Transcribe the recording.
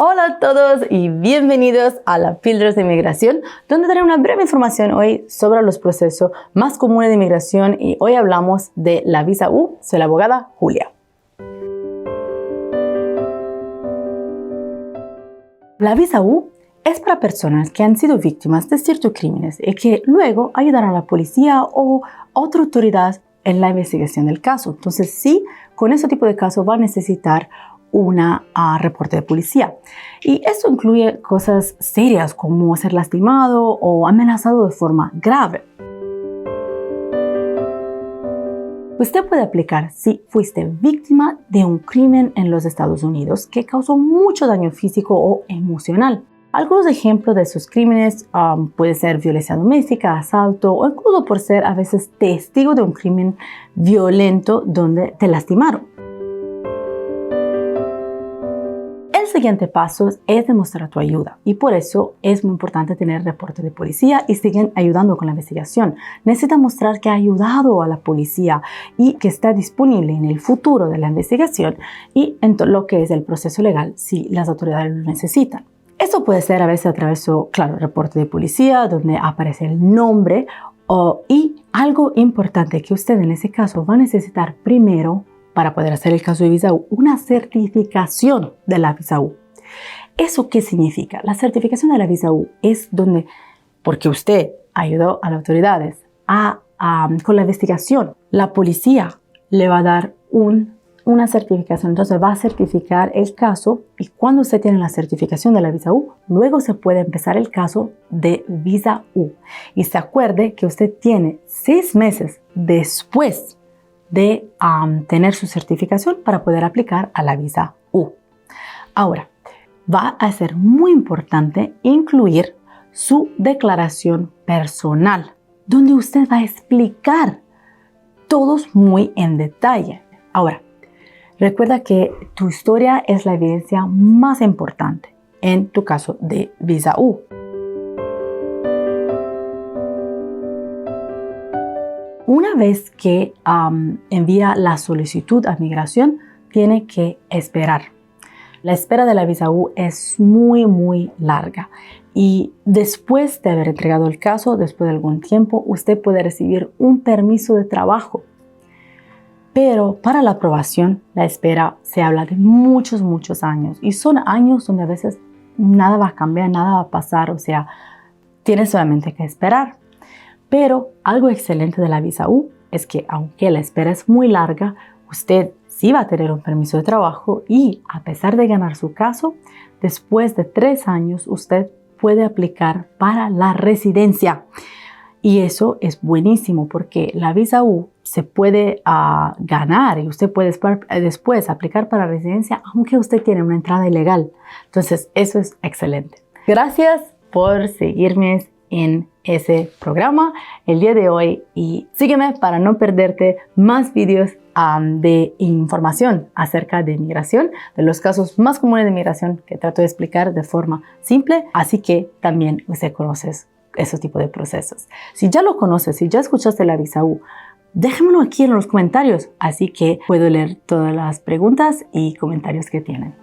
Hola a todos y bienvenidos a la Píldoras de Inmigración, donde daré una breve información hoy sobre los procesos más comunes de inmigración y hoy hablamos de la visa U. Soy la abogada Julia. La visa U es para personas que han sido víctimas de ciertos crímenes y que luego ayudarán a la policía o otra autoridad en la investigación del caso. Entonces, sí, con ese tipo de casos va a necesitar una reporte de policía. Y esto incluye cosas serias como ser lastimado o amenazado de forma grave. Usted puede aplicar si fuiste víctima de un crimen en los Estados Unidos que causó mucho daño físico o emocional. Algunos ejemplos de esos crímenes puede ser violencia doméstica, asalto o incluso por ser a veces testigo de un crimen violento donde te lastimaron. El siguiente paso es demostrar tu ayuda y por eso es muy importante tener reporte de policía y siguen ayudando con la investigación. Necesita mostrar que ha ayudado a la policía y que está disponible en el futuro de la investigación y en todo lo que es el proceso legal si las autoridades lo necesitan. Esto puede ser a veces a través de, reporte de policía donde aparece el nombre y algo importante que usted en ese caso va a necesitar primero para poder hacer el caso de visa U, una certificación de la visa U. ¿Eso qué significa? La certificación de la visa U es donde, porque usted ayudó a las autoridades con la investigación, la policía le va a dar una certificación. Entonces va a certificar el caso y cuando usted tiene la certificación de la visa U, luego se puede empezar el caso de visa U. Y se acuerde que usted tiene 6 meses después de tener su certificación para poder aplicar a la visa U. Ahora, va a ser muy importante incluir su declaración personal, donde usted va a explicar todos muy en detalle. Ahora, recuerda que tu historia es la evidencia más importante en tu caso de visa U. Una vez que envía la solicitud a migración, tiene que esperar. La espera de la visa U es muy larga y después de haber entregado el caso, después de algún tiempo, usted puede recibir un permiso de trabajo. Pero para la aprobación, la espera se habla de muchos años y son años donde a veces nada va a cambiar, nada va a pasar, o sea, tiene solamente que esperar. Pero algo excelente de la visa U es que aunque la espera es muy larga, usted sí va a tener un permiso de trabajo y a pesar de ganar su caso, después de 3 años usted puede aplicar para la residencia. Y eso es buenísimo porque la visa U se puede ganar y usted puede después aplicar para residencia aunque usted tiene una entrada ilegal. Entonces eso es excelente. Gracias por seguirme en ese programa el día de hoy y sígueme para no perderte más vídeos de información acerca de inmigración, de los casos más comunes de inmigración que trato de explicar de forma simple, así que también usted conoce esos tipos de procesos. Si ya lo conoces, si ya escuchaste la visa U, déjamelo aquí en los comentarios, así que puedo leer todas las preguntas y comentarios que tienen.